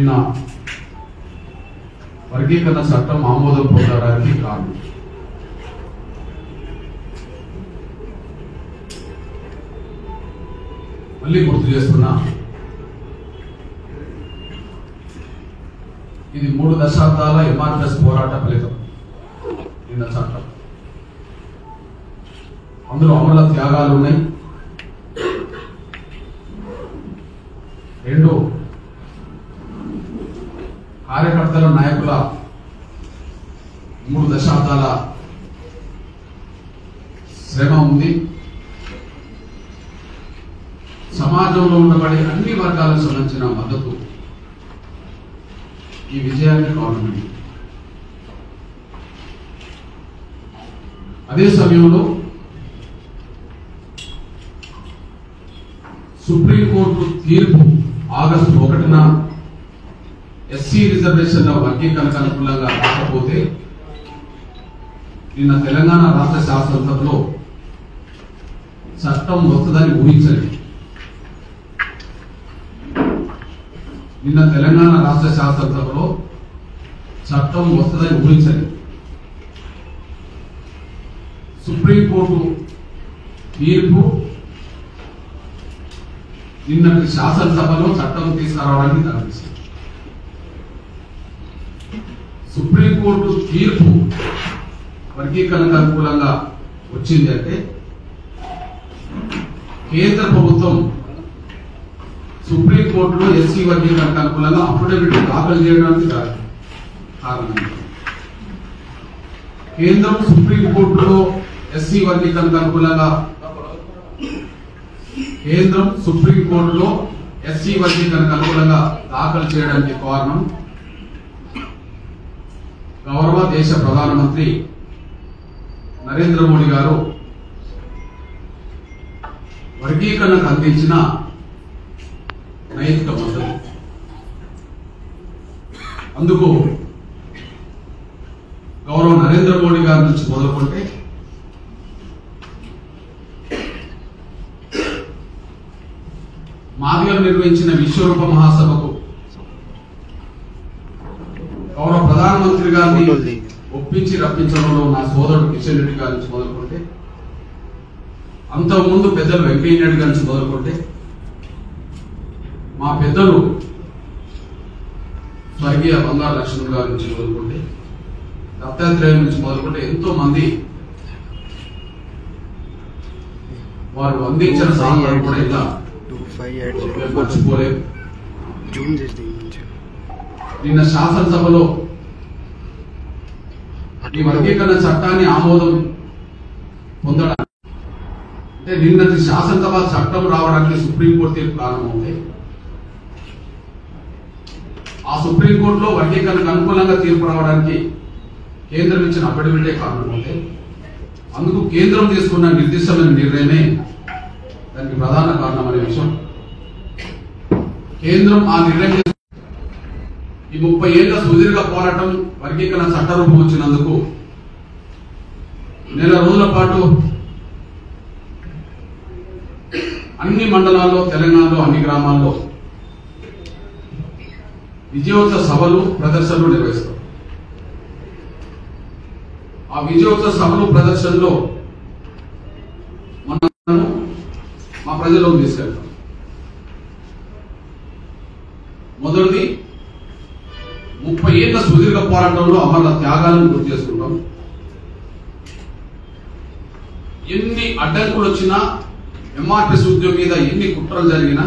నిన్న వర్గీకరణ చట్టం ఆమోదం పొందడానికి కారణం మళ్ళీ గుర్తు చేస్తున్నా, ఇది 3 దశాబ్దాల ఎంఆర్పిఎస్ పోరాట ఫలితం. నిన్న చట్టం అందులో అమరుల త్యాగాలు ఉన్నాయి. 2 కార్యకర్తల నాయకుల 3 దశాబ్దాల శ్రమ ఉంది. సమాజంలో ఉండబడే అన్ని వర్గాలకు సంబంధించిన మద్దతు ఈ విజయానికి కారణమైంది. అదే సమయంలో సుప్రీంకోర్టు తీర్పు ఆగస్టు 1న ఎస్సీ రిజర్వేషన్ల వర్గీకరణకు అనుకూలంగా రాకపోతే నిన్న తెలంగాణ రాష్ట్ర శాసనసభలో చట్టం వస్తుందని ఊహించలేదు. నిన్న తెలంగాణ రాష్ట్ర శాసనసభలో చట్టం వస్తుందని ఊహించలేదు. సుప్రీంకోర్టు తీర్పు నిన్నటి శాసనసభలో చట్టం తీసుకురావడానికి కనిపిస్తుంది. సుప్రీంకోర్టు తీర్పు వర్గీకరణకు అనుకూలంగా వచ్చింది అంటే కేంద్ర ప్రభుత్వం సుప్రీంకోర్టులో ఎస్సీ వర్గీకరణకు అనుకూలంగా అఫిడవిట్ దాఖలు చేయడానికి కారణం. కేంద్రం సుప్రీంకోర్టులో ఎస్సీ వర్గీకరణకు అనుకూలంగా దాఖలు చేయడానికి కారణం గౌరవ దేశ ప్రధానమంత్రి నరేంద్ర మోడీ గారు వర్గీకరణకు అందించిన నైతిక మద్దతు. అందుకు గౌరవ నరేంద్ర మోడీ గారి నుంచి మొదలుకుంటే మాదిగలు నిర్వహించిన విశ్వరూప మహాసభకు గౌరవ ప్రధానమంత్రి గారిని ఒప్పించి రప్పించడంలో నా సోదరుడు కిషన్ రెడ్డి గారి నుంచి మొదలుకుంటే, అంతకుముందు పెద్దలు వెంకయ్య నాయుడు గారి నుంచి మొదలుకుంటే, మా పెద్దలు స్వర్గీయ బంగారు లక్ష్మణ్ గారి నుంచి మొదలుకుంటే, దత్తాత్రేయ నుంచి మొదలుకుంటే ఎంతో మంది వారు అందించిన సహాయం కూడా ఇలా మర్చిపోలేదు. నిన్న శాసనసభలో ఈ వర్గీకరణ చట్టాన్ని ఆమోదం పొందడం అంటే నిన్నటి శాసనసభ చట్టం రావడానికి సుప్రీంకోర్టు తీర్పు కారణమవుతాయి. ఆ సుప్రీంకోర్టులో వర్గీకరణకు అనుకూలంగా తీర్పు రావడానికి కేంద్రం ఇచ్చిన అఫిడవిటే కారణమవుతాయి. అందుకు కేంద్రం తీసుకున్న నిర్దిష్టమైన నిర్ణయమే దానికి ప్రధాన కారణం అనే విషయం. కేంద్రం ఆ నిర్ణయం ఈ 30 ఏళ్ల సుదీర్ఘ పోరాటం వర్గీకరణ చట్టరూపం వచ్చినందుకు నెల రోజుల పాటు అన్ని మండలాల్లో, తెలంగాణలో అన్ని గ్రామాల్లో విజయోత్సవ సభలు, ప్రదర్శనలు నిర్వహిస్తారు. ఆ విజయోత్సవ సభలు, ప్రదర్శనలో మనము మా ప్రజల్లోకి తీసుకెళ్తాం. మొదటిది 30 ఏళ్ల సుదీర్ఘ పోరాటంలో అమరుల త్యాగాలను గుర్తు చేసుకుంటాం. ఎన్ని అడ్డంకులు వచ్చినా, ఎంఆర్పిఎస్ ఉద్యోగం మీద ఎన్ని కుట్రలు జరిగినా,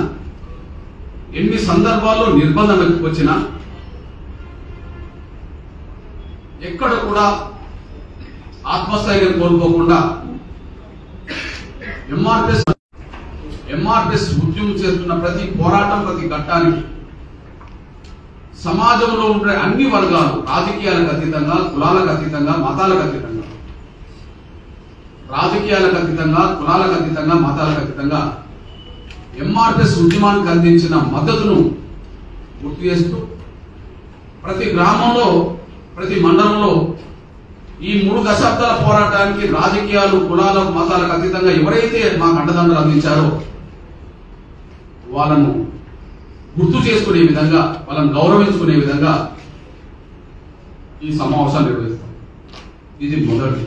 ఎన్ని సందర్భాల్లో నిర్బంధం వచ్చినా ఎక్కడ కూడా ఆత్మస్థైర్యం కోల్పోకుండా ఎంఆర్పిఎస్ ఉద్యమం చేస్తున్న ప్రతి పోరాటం, ప్రతి ఘట్టానికి సమాజంలో ఉండే అన్ని వర్గాలు, రాజకీయాలకు అతీతంగా, కులాలకు అతీతంగా, మతాలకు అతీతంగా ఎంఆర్పిఎస్ ఉద్యమానికి అందించిన మద్దతును గుర్తు చేస్తూ ప్రతి గ్రామంలో, ప్రతి మండలంలో ఈ 3 దశాబ్దాల పోరాటానికి రాజకీయాలు, కులాలకు, మతాలకు అతీతంగా ఎవరైతే మాకు అండదండలు అందించారో వాళ్ళను గుర్తు చేసుకునే విధంగా, వాళ్ళని గౌరవించుకునే విధంగా ఈ సమావేశాలు నిర్వహిస్తాం. ఇది మొదటి.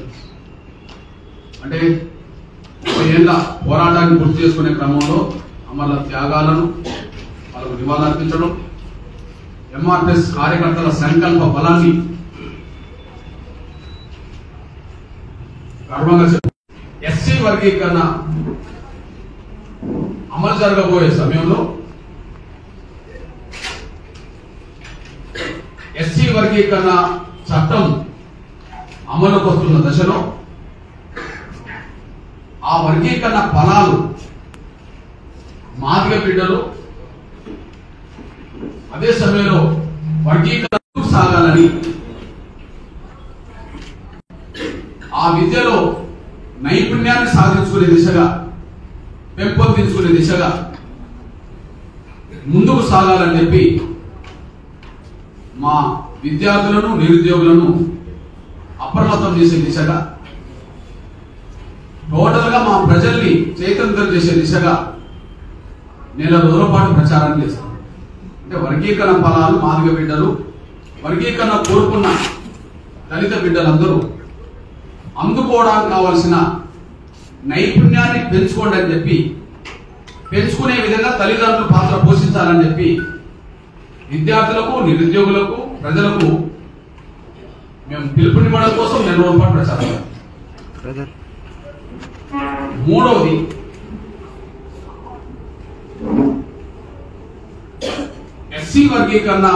అంటే 30 ఏళ్ల పోరాటాన్ని గుర్తు చేసుకునే క్రమంలో అమరుల త్యాగాలను వాళ్ళకు నివాళులర్పించడం, ఎంఆర్పిఎస్ కార్యకర్తల సంకల్ప బలాన్ని గర్వంగా ఎస్సీ వర్గీకరణ అమలు జరగబోయే సమయంలో ఎస్సీ వర్గీకరణ చట్టం అమలుకు వస్తున్న దశలో ఆ వర్గీకరణ ఫలాలు మాదిగ బిడ్డలు అదే సమయంలో వర్గీకరణ సాగాలని, ఆ విద్యలో నైపుణ్యాన్ని సాధించుకునే దిశగా, పెంపొందించుకునే దిశగా ముందుకు సాగాలని చెప్పి మా విద్యార్థులను, నిరుద్యోగులను అప్రమత్తం చేసే దిశగా, టోటల్ గా మా ప్రజల్ని చైతన్యం చేసే దిశగా నెల రోజుల పాటు ప్రచారాన్ని చేస్తాం. అంటే వర్గీకరణ ఫలాలు మాదిగ బిడ్డలు, వర్గీకరణ కోరుకున్న దళిత బిడ్డలందరూ అందుకోవడానికి కావలసిన నైపుణ్యాన్ని పెంచుకోండి అని చెప్పి, పెంచుకునే విధంగా తల్లిదండ్రులు పాత్ర పోషించాలని చెప్పి విద్యార్థులకు, నిరుద్యోగులకు, ప్రజలకు మేము పిలుపునివ్వడం కోసం నెల రోజుల పాటు ప్రచారం. మూడవది, ఎస్సీ వర్గీకరణ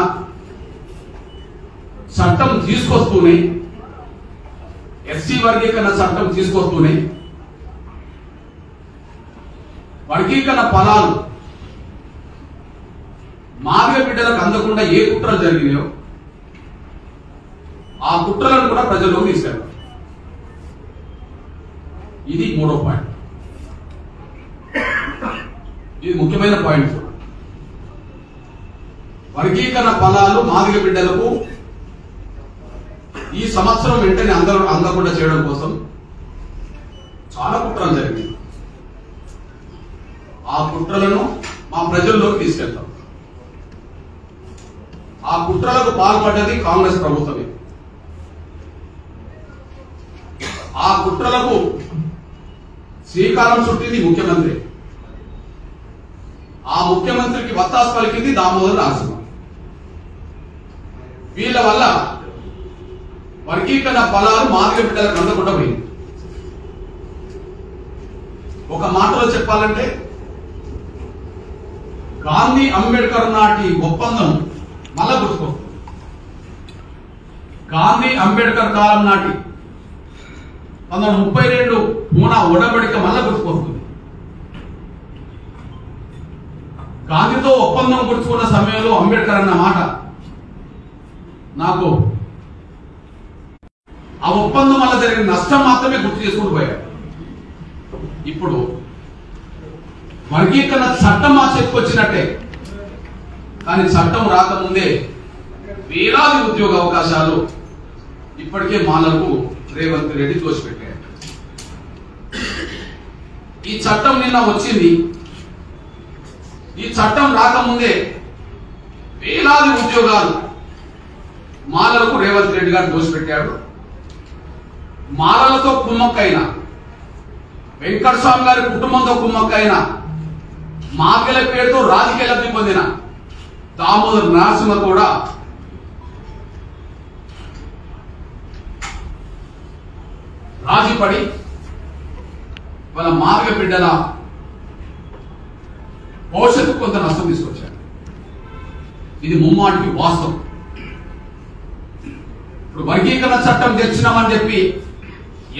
చట్టం తీసుకొస్తూనే వర్గీకరణ ఫలాలు మాదిగ బిడ్డలకు అందకుండా ఏ కుట్రలు జరిగినాయో ఆ కుట్రలను కూడా ప్రజల్లోకి తీసుకెళ్తారు. ఇది మూడో పాయింట్. ఇది ముఖ్యమైన పాయింట్. వర్గీకరణ ఫలాలు మాదిగ బిడ్డలకు ఈ సంవత్సరం వెంటనే అందకుండా చేయడం కోసం చాలా కుట్రలు జరిగింది. ఆ కుట్రలను మా ప్రజల్లోకి తీసుకెళ్తాం. ఆ కుట్రలకు పాల్పడ్డది కాంగ్రెస్ ప్రభుత్వమే. ఆ కుట్రలకు శ్రీకారం చుట్టింది ముఖ్యమంత్రి. ఆ ముఖ్యమంత్రికి వత్తాసు పలికింది దామోదర్ రాజసింహ. వీళ్ళ వల్ల వర్గీకరణ ఫలాలు మాదిగ బిడ్డలకు అందకుండా పోయింది. ఒక మాటలో చెప్పాలంటే గాంధీ అంబేద్కర్ నాటి ఒప్పందం మళ్ళా గుర్తుకొస్తుంది. గాంధీ అంబేద్కర్ కాలం నాటి 1932 పూనా ఉడంబడిక మళ్ళా గుర్తుకొస్తుంది. గాంధీతో ఒప్పందం గుర్తుకున్న సమయంలో అంబేద్కర్ అన్న మాట నాకు ఆ ఒప్పందం వల్ల జరిగిన నష్టం మాత్రమే గుర్తు చేసుకుంటూ పోయాడు. ఇప్పుడు వర్గీకరణ చట్టం మా చేతికి వచ్చినట్టే, కానీ చట్టం రాకముందే వేలాది ఉద్యోగ అవకాశాలు ఇప్పటికే మాలకు రేవంత్ రెడ్డి దోషపెట్టారు. ఈ చట్టం నిన్న వచ్చింది. ఈ చట్టం రాకముందే వేలాది ఉద్యోగాలు మాలకు రేవంత్ రెడ్డి గారు దోషపెట్టాడు. మాలలతో కుమ్మక్కైన, వెంకటస్వామి గారి కుటుంబంతో కుమ్మక్కైన, మాకెల పేరుతో రాజకీయ లబ్ధి పొందిన దామోదర్ నరసింహ కూడా రాజీపడి వాళ్ళ మాదిగ బిడ్డల భవిష్యత్తు కొంత నష్టం తీసుకొచ్చారు. ఇది ముమ్మాటికి వాస్తవం. ఇప్పుడు వర్గీకరణ చట్టం తెచ్చినామని చెప్పి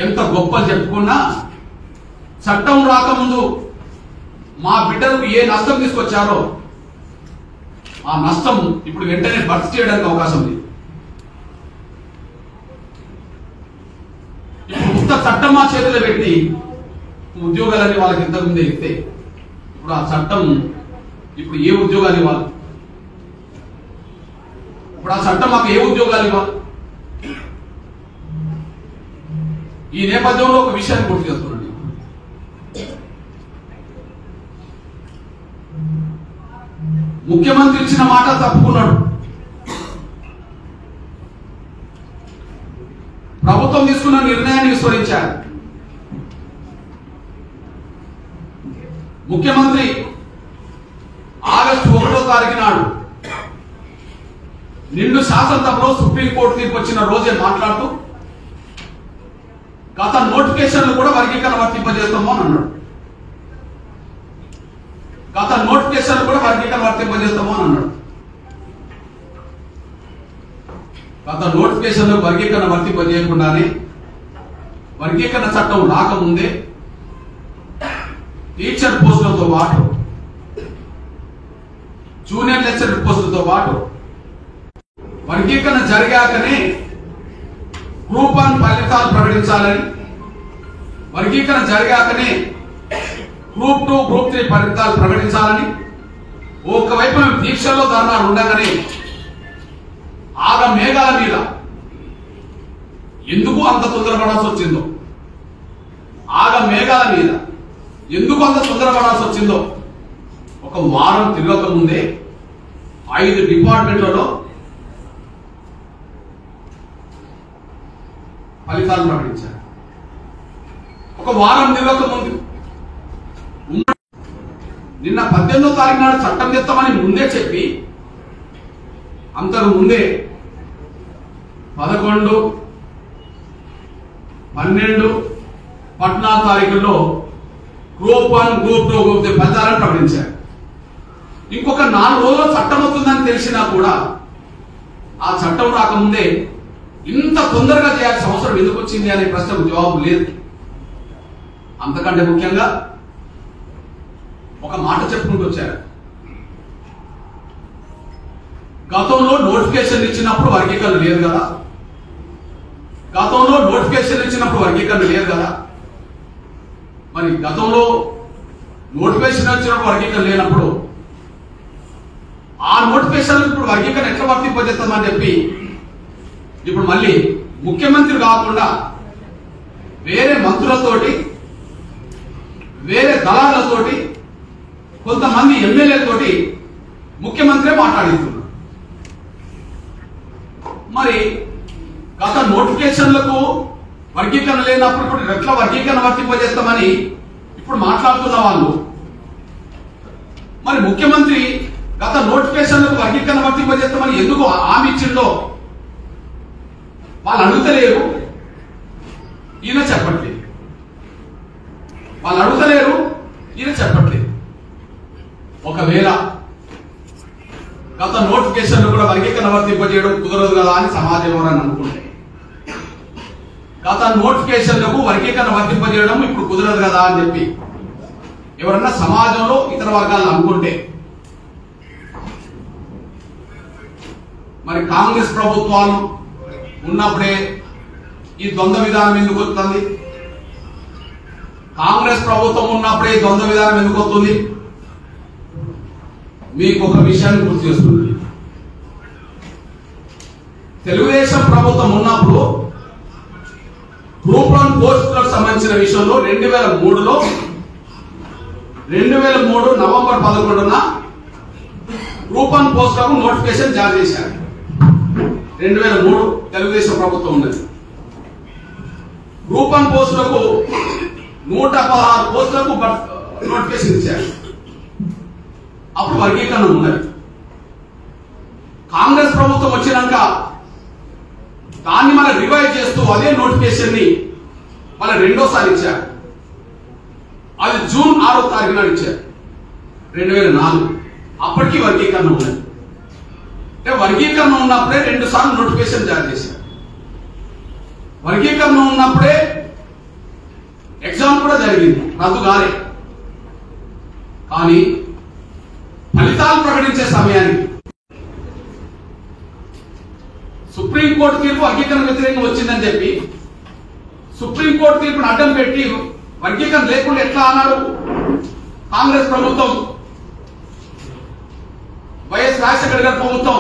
ఎంత గొప్పలు చెప్పుకున్నా చట్టం రాకముందు మా బిడ్డలకు ఏ నష్టం తీసుకొచ్చారో ఆ నష్టం ఇప్పుడు వెంటనే భర్తీ చేయడానికి అవకాశం ఉంది. ఇప్పుడు కొత్త చట్టం మా చేతిలో పెట్టి ఉద్యోగాలని వాళ్ళకి ఇంతకుముందే ఇస్తే ఇప్పుడు ఆ చట్టం ఇప్పుడు ఏ ఉద్యోగాలు ఇవ్వాలి? ఇప్పుడు ఆ చట్టం మాకు ఏ ఉద్యోగాలు ఇవ్వాలి? ఈ నేపథ్యంలో ఒక విషయాన్ని గుర్తు చేస్తున్నాను. ముఖ్యమంత్రి ఇచ్చిన మాట తప్పుకున్నాడు. ప్రభుత్వం తీసుకున్న నిర్ణయాన్ని విస్మరించారు. ముఖ్యమంత్రి ఆగస్టు 1వ తారీఖు నాడు నిండు శాసనసభలో సుప్రీంకోర్టు తీర్పు వచ్చిన రోజే మాట్లాడుతూ గత నోటిఫికేషన్లు కూడా వర్గీకరణ వర్తింపజేస్తాము అని అన్నాడు. గత నోటిఫికేషన్లు కూడా వర్గీకరణ వర్తింపజేస్తాము అని అన్నాడు. గత నోటిఫికేషన్లు వర్గీకరణ వర్తింపజేయకుండానే వర్గీకరణ చట్టం రాకముందే టీచర్ పోస్టులతో పాటు జూనియర్ లెక్చరర్ పోస్టులతో పాటు వర్గీకరణ జరిగాకనే గ్రూప్ 1 ఫలితాలు ప్రకటించాలని, వర్గీకరణ జరిగాకనే గ్రూప్ 2, గ్రూప్ 3 ఫలితాలు ప్రకటించాలని ఒకవైపు మేము దీక్షల్లో ధర్నాలు ఉండగానే ఆగ మేఘాల మీద ఎందుకు అంత తొందరపడాల్సి వచ్చిందో, ఆగ మేఘాల మీద ఎందుకు అంత తొందరపడాల్సి వచ్చిందో ఒక వారం తిరగక ముందే 5 డిపార్ట్మెంట్లలో ఫలితాలు ప్రకటించారు. ఒక వారం తిరగక ముందు నిన్న 18వ తారీఖు నాడు చట్టం తెస్తామని ముందే చెప్పి అంతకు ముందే 11, 12, 14 తారీఖుల్లో గ్రూప్ 1, గ్రూప్ 2, గ్రూప్ 3 ఫలితాలను ప్రకటించారు. ఇంకొక 4 రోజుల్లో చట్టం అవుతుందని తెలిసినా కూడా ఆ చట్టం రాకముందే ఇంత తొందరగా చేయాల్సిన అవసరం ఎందుకు వచ్చింది అనే ప్రశ్నకు జవాబు లేదు. అంతకంటే ముఖ్యంగా ఒక మాట చెప్పుకుంటూ వచ్చారు. గతంలో నోటిఫికేషన్ ఇచ్చినప్పుడు వర్గీకరణ లేదు కదా, గతంలో నోటిఫికేషన్ ఇచ్చినప్పుడు వర్గీకరణ లేదు కదా, మరి గతంలో నోటిఫికేషన్ వచ్చినప్పుడు వర్గీకరణ లేనప్పుడు ఆ నోటిఫికేషన్ ఇప్పుడు వర్గీకరణ ఎట్లా వర్తింపజేస్తామని చెప్పి ఇప్పుడు మళ్ళీ ముఖ్యమంత్రి కాకుండా వేరే మంత్రులతోటి, వేరే దళాలతోటి, కొంతమంది ఎమ్మెల్యేలతోటి ముఖ్యమంత్రి మాట్లాడుతున్నారు. మరి గత నోటిఫికేషన్లకు వర్గీకరణ లేనప్పుడు ఇప్పుడు ఎట్లా వర్గీకరణ వర్తింపజేస్తామని ఇప్పుడు మాట్లాడుతున్న వాళ్ళు, మరి ముఖ్యమంత్రి గత నోటిఫికేషన్లకు వర్గీకరణ వర్తింపజేస్తామని ఎందుకు హామీ ఇచ్చిందో వాళ్ళు అడుగుతలేరు, ఈయన చెప్పట్లేదు. వాళ్ళు అడుగుతలేరు, ఈయన చెప్పట్లేదు. ఒకవేళ గత నోటిఫికేషన్లు కూడా వర్గీకరణ వర్తింపజేయడం కుదరదు కదా అని సమాజం ఎవరని అనుకుంటే, గత నోటిఫికేషన్లకు వర్గీకరణ వర్తింపజేయడం ఇప్పుడు కుదరదు కదా అని చెప్పి ఎవరన్నా సమాజంలో ఇతర వర్గాలు అనుకుంటే, మరి కాంగ్రెస్ ప్రభుత్వాలు ఉన్నప్పుడే ఈ ద్వంద్వ విధానం ఎందుకు వస్తుంది? కాంగ్రెస్ ప్రభుత్వం ఉన్నప్పుడే ఈ ద్వంద్వ విధానం ఎందుకు వస్తుంది? మీకు ఒక విషయాన్ని గుర్తు చేస్తుంది. తెలుగుదేశం ప్రభుత్వం ఉన్నప్పుడు గ్రూప్ 1 పోస్టులకు సంబంధించిన విషయంలో 2003 నవంబర్ 11న గ్రూప్ 1 పోస్టులకు నోటిఫికేషన్ జారీ చేశారు. 2003 తెలుగుదేశం ప్రభుత్వం ఉన్నది. గ్రూప్ 1 పోస్టులకు 116 పోస్టులకు నోటిఫికేషన్ ఇచ్చారు. అప్పుడు వర్గీకరణ ఉన్నది. కాంగ్రెస్ ప్రభుత్వం వచ్చినాక దాన్ని మన రివైవ్ చేస్తూ అదే నోటిఫికేషన్ ని మన రెండోసారి ఇచ్చారు. అది జూన్ 6వ తారీఖు నాడు ఇచ్చారు 2004. అప్పటికి వర్గీకరణ ఉన్నది. అంటే వర్గీకరణ ఉన్నప్పుడే 2 సార్లు నోటిఫికేషన్ జారీ చేశారు. వర్గీకరణ ఉన్నప్పుడే ఎగ్జామ్ కూడా జరిగింది, రద్దు కాలే. కానీ ఫలితాలు ప్రకటించే సమయానికి సుప్రీంకోర్టు తీర్పు వర్గీకరణ వ్యతిరేకంగా వచ్చిందని చెప్పి సుప్రీంకోర్టు తీర్పును అడ్డం పెట్టి వర్గీకరణ లేకుండా ఎట్లా అన్నాడు కాంగ్రెస్ ప్రభుత్వం, వైఎస్ రాజశేఖర గారి ప్రభుత్వం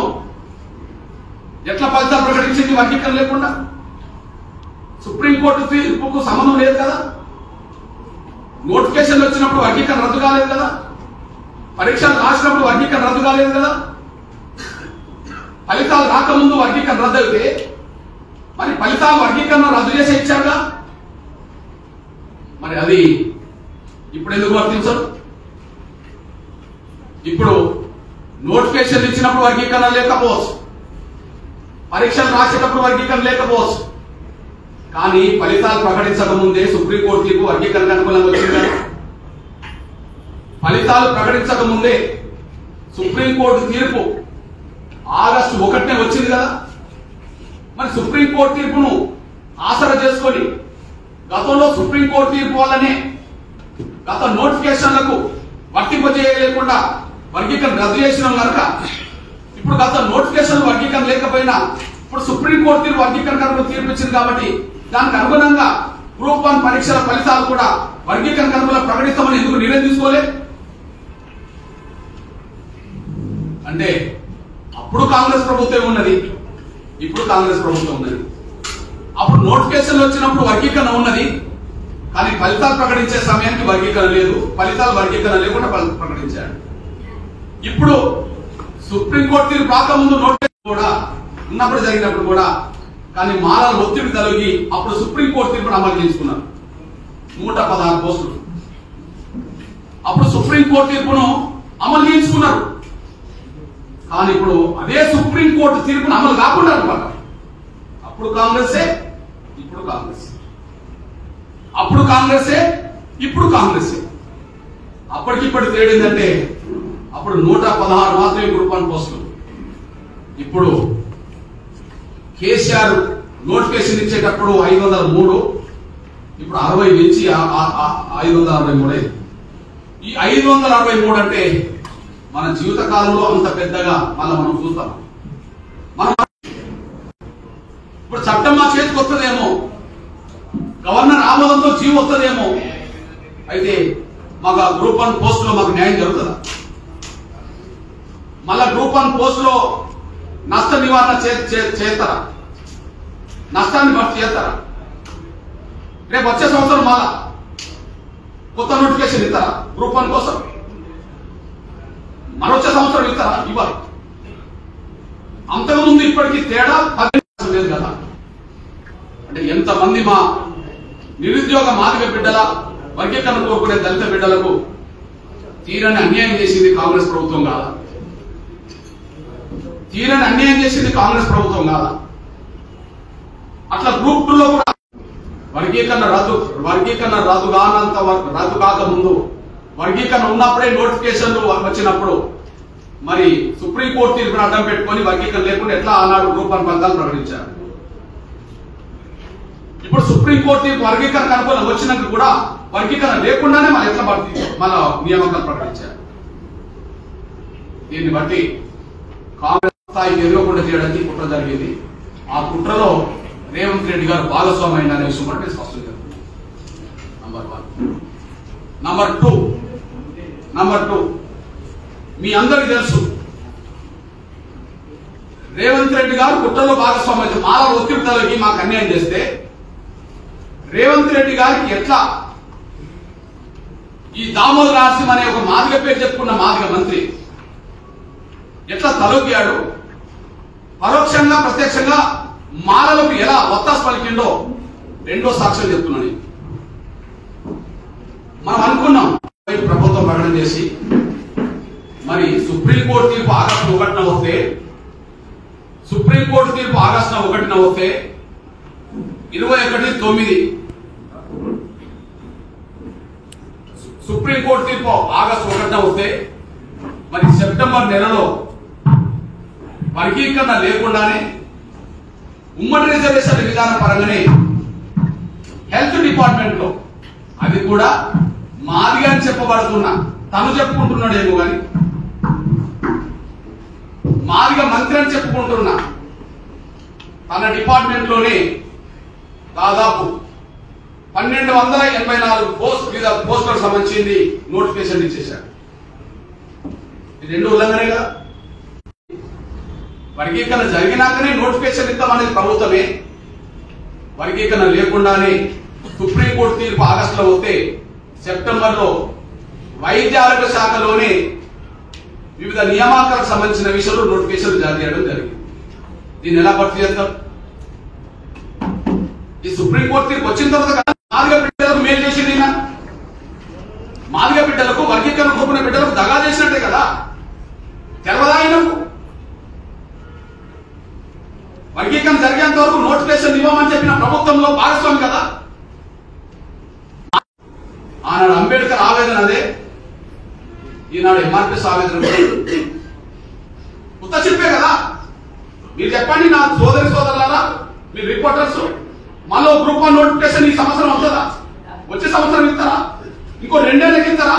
ఎట్లా ఫలితాలు ప్రకటించింది వర్గీకరణ లేకుండా? సుప్రీంకోర్టు తీర్పుకు సంబంధం లేదు కదా, నోటిఫికేషన్ వచ్చినప్పుడు వర్గీకరణ రద్దు కాలేదు కదా. పరీక్షలు రాసినప్పుడు వర్గీకరణ రద్దు కాలేదు కదా. ఫలితాలు రాకముందు వర్గీకరణ రద్దు అయితే మరి ఫలితాలు వర్గీకరణ రద్దు చేసి ఇచ్చారుగా. మరి అది ఇప్పుడు ఎందుకు వర్తించరు? ఇప్పుడు నోటిఫికేషన్ ఇచ్చినప్పుడు వర్గీకరణ లేకపోవచ్చు, పరీక్షలు రాసేటప్పుడు వర్గీకరణ లేకపోవచ్చు, కానీ ఫలితాలు ప్రకటించక ముందే సుప్రీంకోర్టు తీర్పు వర్గీకరణ అనుకూలంగా వచ్చింది కదా. ఫలితాలు ప్రకటించక ముందే సుప్రీంకోర్టు తీర్పు ఆగస్టు 1నే వచ్చింది కదా. మరి సుప్రీంకోర్టు తీర్పును ఆసరా చేసుకొని గతంలో సుప్రీంకోర్టు తీర్పు వల్లనే గత నోటిఫికేషన్లకు వర్తింపజేయలేకుండా వర్గీకరణ రద్దు చేసిన కనుక ఇప్పుడు గత నోటిఫికేషన్ వర్గీకరణ లేకపోయినా ఇప్పుడు సుప్రీంకోర్టు తీర్పు వర్గీకరణ తీర్పిచ్చింది కాబట్టి దానికి అనుగుణంగా గ్రూప్ 1 పరీక్షల ఫలితాలు కూడా వర్గీకరణ కనుక ప్రకటిస్తామని ఎందుకు నిర్ణయం తీసుకోలే? అంటే అప్పుడు కాంగ్రెస్ ప్రభుత్వం ఉన్నది, ఇప్పుడు కాంగ్రెస్ ప్రభుత్వం ఉన్నది. అప్పుడు నోటిఫికేషన్ వచ్చినప్పుడు వర్గీకరణ ఉన్నది, కానీ ఫలితాలు ప్రకటించే సమయానికి వర్గీకరణ లేదు, ఫలితాలు వర్గీకరణ లేకుండా ప్రకటించాడు. ఇప్పుడు సుప్రీంకోర్టు తీర్పు రాకముందు నోటిఫికేషన్ కూడా ఉన్నప్పుడు జరిగినప్పుడు కూడా కానీ మాలల ఒత్తిడి తొలగి అప్పుడు సుప్రీంకోర్టు తీర్పును అమలు చేసుకున్నారు 116 పోస్టులు. అప్పుడు సుప్రీంకోర్టు తీర్పును అమలు చేయించుకున్నారు, కానీ ఇప్పుడు అదే సుప్రీంకోర్టు తీర్పును అమలు కాకుండా అనమాట. అప్పుడు కాంగ్రెసే, ఇప్పుడు కాంగ్రెస్, అప్పుడు కాంగ్రెసే, ఇప్పుడు కాంగ్రెసే. అప్పటికిప్పుడు తేడిందంటే అప్పుడు 116 మాత్రమే గ్రూప్ 1 పోస్టులు. ఇప్పుడు కేసీఆర్ నోటిఫికేషన్ ఇచ్చేటప్పుడు 503, ఇప్పుడు 60 నుంచి 563. ఈ 563 అంటే మన జీవిత కాలంలో అంత పెద్దగా మళ్ళీ మనం చూస్తాం. మనం ఇప్పుడు చట్టం మా చేతికి వస్తుందేమో, గవర్నర్ ఆమోదంతో జీవో వస్తుందేమో, అయితే మాకు ఆ గ్రూప్ 1 పోస్టులో మాకు న్యాయం జరుగుతుందా? మళ్ళా గ్రూప్ 1 పోస్టులో నష్ట నివారణ చేస్తారా? నష్టాన్ని భర్తీ చేస్తారా? రేపు వచ్చే సంవత్సరం మళ్ళా కొత్త నోటిఫికేషన్ ఇస్తారా గ్రూప్ 1 కోసం? మరొచ్చే సంవత్సరం ఇస్తారా? ఇవ్వాలి. అంతకుముందు ఇప్పటికీ తేడా 10 లేదు కదా. అంటే ఎంతమంది మా నిరుద్యోగ మాదిగ బిడ్డల వర్గీకరణ కోరుకునే దళిత బిడ్డలకు తీరని అన్యాయం చేసింది కాంగ్రెస్ ప్రభుత్వం కాదా? తీరని అన్యాయం చేసింది కాంగ్రెస్ ప్రభుత్వం కాదా? అట్లా గ్రూప్ 2లో కూడా వర్గీకరణ రద్దు కాక ముందు వర్గీకరణ ఉన్నప్పుడే నోటిఫికేషన్లు వచ్చినప్పుడు మరి సుప్రీంకోర్టు తీర్పును అడ్డం పెట్టుకొని వర్గీకరణ లేకుండా ఎట్లా ఆనాడు గ్రూప్ 1 ఫలితాలు ప్రకటించారు. ఇప్పుడు సుప్రీంకోర్టు తీర్పు వర్గీకరణ అనుకూలంగా వచ్చినాక కూడా వర్గీకరణ లేకుండానే మన ఎట్లా మన నియామకాలు ప్రకటించారు. దీన్ని బట్టి కాంగ్రెస్ స్థాయికి ఎదురకుండా చేయడానికి కుట్ర జరిగింది. ఆ కుట్రలో రేవంత్ రెడ్డి గారు భాగస్వామి అయిన అనే విషయం కూడా స్పష్టం జరుగుతుంది. నంబర్ 1. నంబర్ 2 మీ అందరికీ తెలుసు, రేవంత్ రెడ్డి గారు కుట్రలో భాగస్వామి అయితే మాల ఒత్తిడి తొలగి మాకు అన్యాయం చేస్తే రేవంత్ రెడ్డి గారికి ఎట్లా ఈ దామోదర్ నరసింహ అనే ఒక మాదిగ పేరు చెప్పుకున్న మాదిగ మంత్రి ఎట్లా తలొగ్గాడు, పరోక్షంగా ప్రత్యక్షంగా మాలలకు ఎలా ఒత్తాసు పలికిండో రెండో సాక్ష్యం చెప్తున్నాను. మనం అనుకున్నాం ప్రభుత్వం ప్రకటన చేసి మరి సుప్రీంకోర్టు తీర్పు ఆగస్టు 1న వస్తే, సుప్రీంకోర్టు తీర్పు ఆగస్టు 1న వస్తే 21/9 సుప్రీంకోర్టు తీర్పు ఆగస్టు 1న వస్తే మరి సెప్టెంబర్ నెలలో వర్గీకరణ లేకుండానే ఉమ్మడి రిజర్వేషన్ విధానం పరంగానే హెల్త్ డిపార్ట్మెంట్ లో అది కూడా మాదిగా అని చెప్పబడుతున్నా తను చెప్పుకుంటున్నాడేమో కానీ మాదిగా మంత్రి అని చెప్పుకుంటున్నా తన డిపార్ట్మెంట్ లోనే దాదాపు 1284 పోస్టులకు సంబంధించింది నోటిఫికేషన్ ఇచ్చేశారు. ఇది 2 ఉల్లంఘనే కదా. వర్గీకరణ జరిగినాకనే నోటిఫికేషన్ ఇస్తామనేది ప్రభుత్వమే, వర్గీకరణ లేకుండానే సుప్రీంకోర్టు తీర్పు ఆగస్టులో వస్తే సెప్టెంబర్లో వైద్య ఆరోగ్య శాఖలోనే వివిధ నియామకాలకు సంబంధించిన విషయంలో నోటిఫికేషన్లు జారీ చేయడం జరిగింది. దీన్ని ఎలా భర్తీ చేస్తారు? ఈ సుప్రీంకోర్టు తీర్పు వచ్చిన తర్వాత మాదిగ బిడ్డలకు మేలు చేసింది. మాదిగ బిడ్డలకు, వర్గీకరణ కోరుకునే బిడ్డలకు దగా చేసినట్టే కదా. తెలవదా ఆయనకు? వర్గీకరణ జరిగేంత వరకు నోటిఫికేషన్ ఇవ్వమని చెప్పిన ప్రభుత్వంలో భాగస్వామి కదా. ఆనాడు అంబేద్కర్ ఆవేదన అదే, ఈనాడు ఎంఆర్పిఎస్ ఆవేదన కొత్త చెప్పే కదా. మీరు చెప్పండి నా సోదరి సోదరులారా, మీరు రిపోర్టర్స్, మళ్ళీ గ్రూప్ 1 నోటిఫికేషన్ ఈ సంవత్సరం వస్తుందా? వచ్చే సంవత్సరం ఇస్తారా? ఇంకో 2 ఏళ్ళకి ఇస్తారా?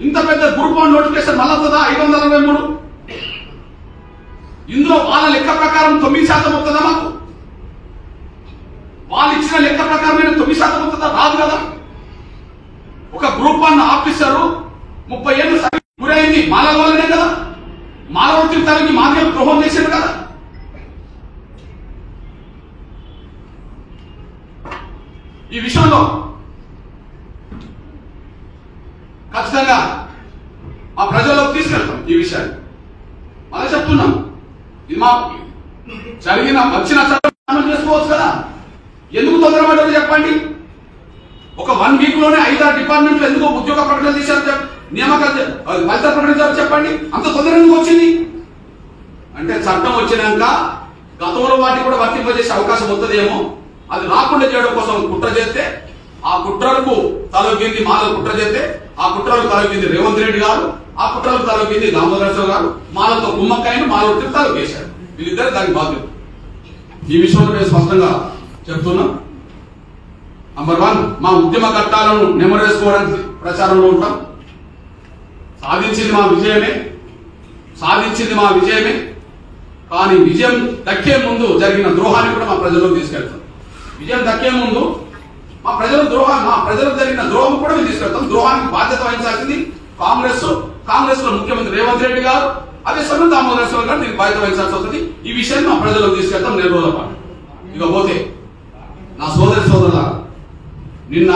ఇంత పెద్ద గ్రూప్ 1 నోటిఫికేషన్ మళ్ళీ వస్తుందా? 523. ఇందులో వాళ్ళ లెక్క ప్రకారం 9% వస్తుందా? మాకు వాళ్ళు ఇచ్చిన లెక్క ప్రకారం 9% వస్తుందా? రాదు కదా. ఒక గ్రూప్ 1 ఆఫీసరు 30 ఏళ్ళు గురైంది మాలల వల్లనే కదా. మాలవృత్తి తరగతి మాకే ద్రోహం చేశారు కదా. ఈ విషయంలో ఖచ్చితంగా మా ప్రజల్లోకి తీసుకెళ్తాం. ఈ విషయాన్ని మళ్ళీ చెప్తున్నాం. ఇది మా వచ్చిన చట్టం చేసుకోవచ్చు కదా. ఎందుకు తొందరపడ్డారు చెప్పండి? ఒక 1 వీక్ లోనే 5-6 డిపార్ట్మెంట్లు ఎందుకు ఉద్యోగ ప్రకటన చేశారు, నియామకాలు ఫలితాలు ప్రకటించారు చెప్పండి? అంత తొందర ఎందుకు వచ్చింది? అంటే చట్టం వచ్చినాక గతంలో వాటికి కూడా వర్తింపజేసే అవకాశం వస్తుందేమో, అది రాకుండా చేయడం కోసం కుట్ర చేస్తే, ఆ కుట్రలకు తలొగ్గింది మాలలు కుట్ర చేస్తే, ఆ కుట్రలకు తలొగ్గింది రేవంత్ రెడ్డి గారు, ఆ కుట్రలకు తలొగ్గింది దామోదరరావు గారు, మాలతో కుమ్మక్కైన మాలవృత్తిని తలొగ్గేశారు. వీళ్ళిద్దరు దానికి బాధ్యత. ఈ విషయంలో నేను స్పష్టంగా చెప్తున్నా. నంబర్ 1, మా ఉద్యమ ఘట్టాలను నెమరేసుకోవడానికి ప్రచారంలో ఉంటాం. సాధించింది మా విజయమే. కానీ విజయం దక్కే ముందు జరిగిన ద్రోహాన్ని కూడా మా ప్రజల్లోకి తీసుకెళ్తాం. విజయం దక్కే ముందు మా ప్రజలకు జరిగిన ద్రోహం కూడా మేము తీసుకెళ్తాం. ద్రోహానికి బాధ్యత వహించాల్సింది కాంగ్రెస్ లో ముఖ్యమంత్రి రేవంత్ రెడ్డి గారు, అదే సమయం దామోదరరావు గారు దీనికి బాధ్యత వహించాల్సి వస్తుంది. ఈ విషయాన్ని మా ప్రజలకు తీసుకెళ్తాం 4 రోజుల పాటు. ఇక పోతే నా సోదరుల, నిన్న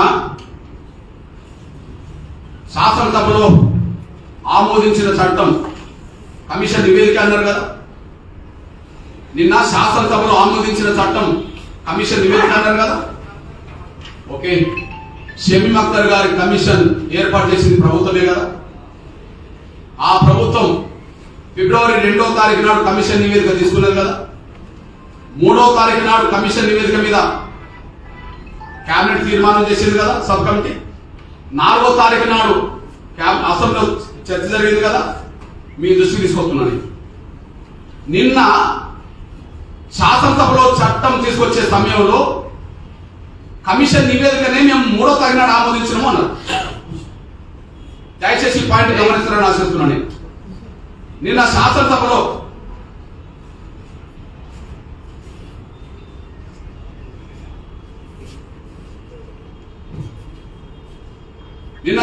శాసనసభలో ఆమోదించిన చట్టం కమిషన్ నివేదిక అన్నారు కదా. నిన్న శాసనసభలో ఆమోదించిన చట్టం కమిషన్ నివేదిక అన్నారు కదా. ఓకే, షమీమ్ అఖ్తర్ గారి కమిషన్ ఏర్పాటు చేసింది ప్రభుత్వమే కదా. ఆ ప్రభుత్వం ఫిబ్రవరి 2వ తారీఖు నాడు కమిషన్ నివేదిక తీసుకున్నది కదా. 3వ తారీఖు నాడు కమిషన్ నివేదిక మీద కేబినెట్ తీర్మానం చేసింది కదా సబ్ కమిటీ. 4వ తారీఖు నాడు అసెంబ్లీలో చర్చ జరిగింది కదా. మీ దృష్టికి తీసుకొస్తున్నాను. నిన్న శాసనసభలో చట్టం తీసుకొచ్చే సమయంలో కమిషన్ నివేదికనే మేము 3వ తారీఖు నాడు ఆమోదించినాము అన్నారు. దయచేసి ఈ పాయింట్ గమనిస్తారని ఆశిస్తున్నాను. నిన్న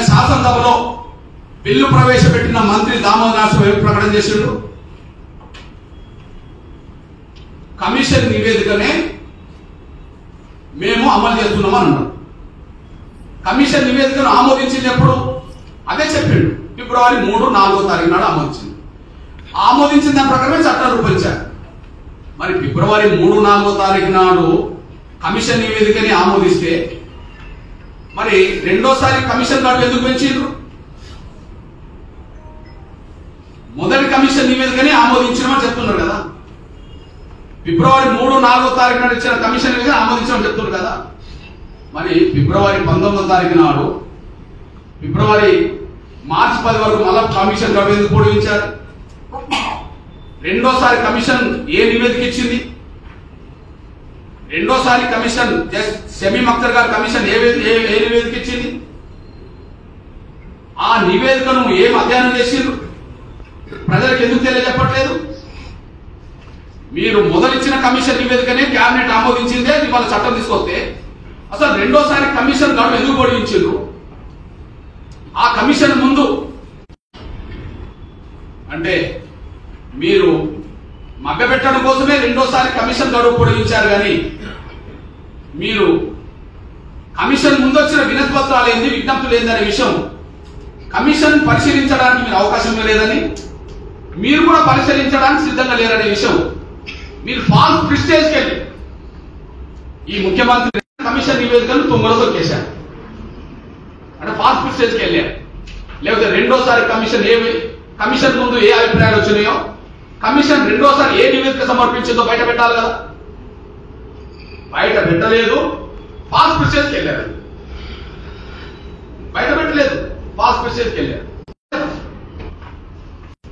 శాసనసభలో బిల్లు ప్రవేశపెట్టిన మంత్రి దామోదరరావు ఏం ప్రకటన చేసిండు? కమిషన్ నివేదికనే మేము అమలు చేస్తున్నామని అన్నారు. కమిషన్ నివేదికను ఆమోదించింది ఎప్పుడు? అదే చెప్పిండు. ఫిబ్రవరి 3, 4వ తారీఖు నాడు ఆమోదించింది. ఆమోదించిన దాని ప్రకారమే చట్టాలు రూపొందించారు. మరి ఫిబ్రవరి 3, 4వ తారీఖు నాడు కమిషన్ నివేదికని ఆమోదిస్తే మరి రెండోసారి కమిషన్ గడువు ఎందుకు పెంచారు? మొదటి కమిషన్ నివేదికని ఆమోదించమని చెప్తున్నారు కదా. ఫిబ్రవరి 3, 4వ తారీఖు నాడు ఇచ్చిన కమిషన్ నివేదిక ఆమోదించమని చెప్తున్నారు కదా. మరి ఫిబ్రవరి 19వ తారీఖు నాడు మార్చి 10 వరకు మళ్ళా కమిషన్ గడువు ఎందుకు పొడిగించారు? రెండోసారి కమిషన్ ఏ నివేదిక ఇచ్చింది? రెండోసారి కమిషన్ షమీమ్ అఖ్తర్ గారి కమిషన్ ఏ నివేదిక ఇచ్చింది? ఆ నివేదికను ఏం అధ్యయనం చేసిండ్రు? ప్రజలకు ఎందుకు తెలియజెప్పట్లేదు? మీరు మొదలిచ్చిన కమిషన్ నివేదికనే కేబినెట్ ఆమోదించిందే ఇవాళ చట్టం తీసుకొస్తే అసలు రెండోసారి కమిషన్ గడువు ఎందుకు పొడిగించిండ్రు? ఆ కమిషన్ ముందు అంటే మీరు మభ్యపెట్టడం కోసమే రెండోసారి కమిషన్ గడువు పొడిగించారు. కానీ మీరు కమిషన్ ముందు వచ్చిన వినతి పత్రాలు ఏంది, విజ్ఞప్తులు ఏందనే విషయం కమిషన్ పరిశీలించడానికి మీరు అవకాశం లేదని మీరు కూడా పరిశీలించడానికి సిద్ధంగా లేరనే విషయం మీరు ఫాల్స్ ప్రిస్టేజ్కి వెళ్ళి ఈ ముఖ్యమంత్రి కమిషన్ నివేదికను తుంగలో తొక్కేశారు. అంటే ఫాల్స్ ప్రిస్టేజ్కి వెళ్ళారు. లేకపోతే రెండోసారి కమిషన్ ముందు ఏ అభిప్రాయాలు వచ్చినాయో కమిషన్ రెండోసారి ఏ నివేదిక సమర్పించిందో బయట పెట్టాలి కదా. బయట పెట్టలేదు, ఫాల్స్ ప్రిస్టేజ్కి వెళ్ళారు. బయట పెట్టలేదు, ఫాల్స్ ప్రిస్టేజ్కి వెళ్ళారు.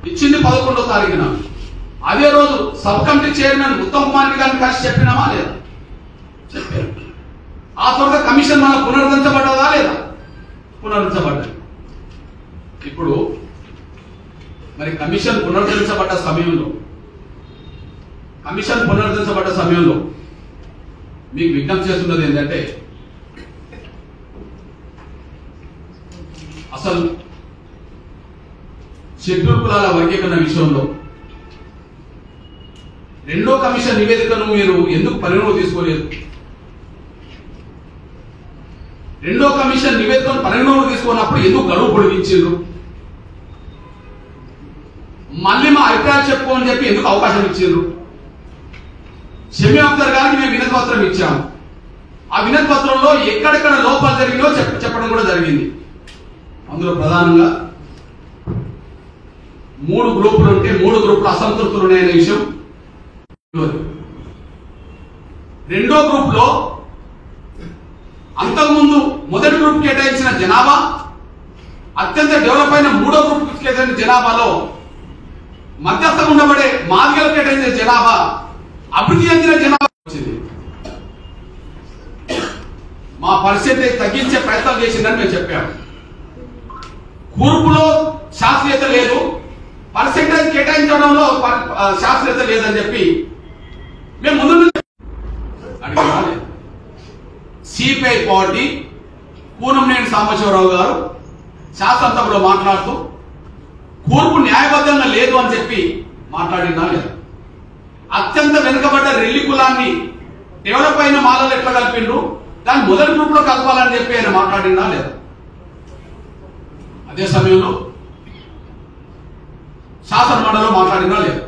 ఇచ్చింది 11వ తారీఖున. అదే రోజు sub committee chairman Uttam Kumar Reddy గారిని కలిసి చెప్పినామా లేదా? చెప్పారు. ఆ తర్వాత కమిషన్ మన పునరుద్ధరించబడ్డదా లేదా? పునరుద్ధరించబడ్డది. ఇప్పుడు మరి కమిషన్ పునరుద్ధరించబడ్డ సమయంలో మీకు విజ్ఞప్తి చేస్తున్నది ఏంటంటే, అసలు షెడ్యూల్ కులాల వర్గీకరణ విషయంలో రెండో కమిషన్ నివేదికను మీరు ఎందుకు పరిగణలోకి తీసుకోలేదు? రెండో కమిషన్ నివేదికను పరిగణలోకి తీసుకున్నప్పుడు ఎందుకు గడువు పొడిగించారు? మళ్ళీ మా అభిప్రాయాలు చెప్పుకోని చెప్పి ఎందుకు అవకాశం ఇచ్చారు? షమీ అఖ్తర్ గారికి మేము వినతి పత్రం ఇచ్చాము. ఆ వినతి పత్రంలో ఎక్కడెక్కడ లోపాలు జరిగినో చెప్పడం కూడా జరిగింది. అందులో ప్రధానంగా 3 గ్రూపులు ఉంటే 3 గ్రూపులు అసంతృప్తులు ఉన్నాయనే విషయం. రెండో గ్రూప్ లో అంతకుముందు మొదటి గ్రూప్ కేటాయించిన జనాభా అత్యంత డెవలప్ అయిన మూడో గ్రూప్ కేటాయించిన జనాభాలో మధ్యస్థంగా ఉండబడే మాదిగలు కేటాయించిన జనాభా అభివృద్ధి చెందిన జనాభా వచ్చింది. మా పర్సెంటేజ్ తగ్గించే ప్రయత్నాలు చేసిందని మేము చెప్పాము. కూర్పులో శాస్త్రీయత లేదు, పర్సెంటేజ్ కేటాయించడంలో శాస్త్రీయత లేదని చెప్పి మేము ముందు అడిగాలి. సిపిఐ పార్టీ కూనంనేని సాంబశివరావు గారు శాసనసభలో మాట్లాడుతూ కూర్పు న్యాయబద్ధంగా లేదు అని చెప్పి మాట్లాడినా లేదు. అత్యంత వెనుకబడ్డ రెల్లి కులాన్ని డెవలప్ అయిన మాలలు ఎట్లా కలిపిండ్రు, దాన్ని మొదటి గ్రూప్ లో కలపాలని చెప్పి ఆయన మాట్లాడినా లేదు. అదే సమయంలో శాసన మండలిలో మాట్లాడినా లేదు.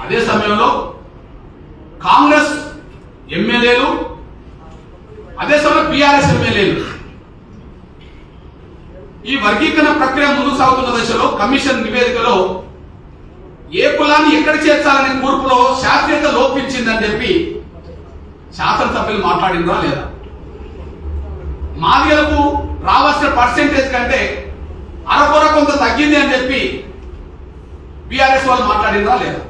అదే సమయంలో కాంగ్రెస్ ఎమ్మెల్యేలు, అదే సమయంలో బీఆర్ఎస్ ఎమ్మెల్యేలు ఈ వర్గీకరణ ప్రక్రియ ముందుకు సాగుతున్న దశలో కమిషన్ నివేదికలో ఏ కులాన్ని ఎక్కడ చేర్చాలనే కూర్పులో శాస్త్రీయత లోపించిందని చెప్పి శాసనసభ్యులు మాట్లాడినరా లేదా? మాదిగలకు రావాల్సిన పర్సెంటేజ్ కంటే అరకొర కొంత తగ్గింది అని చెప్పి బీఆర్ఎస్ వాళ్ళు మాట్లాడినరా లేదా?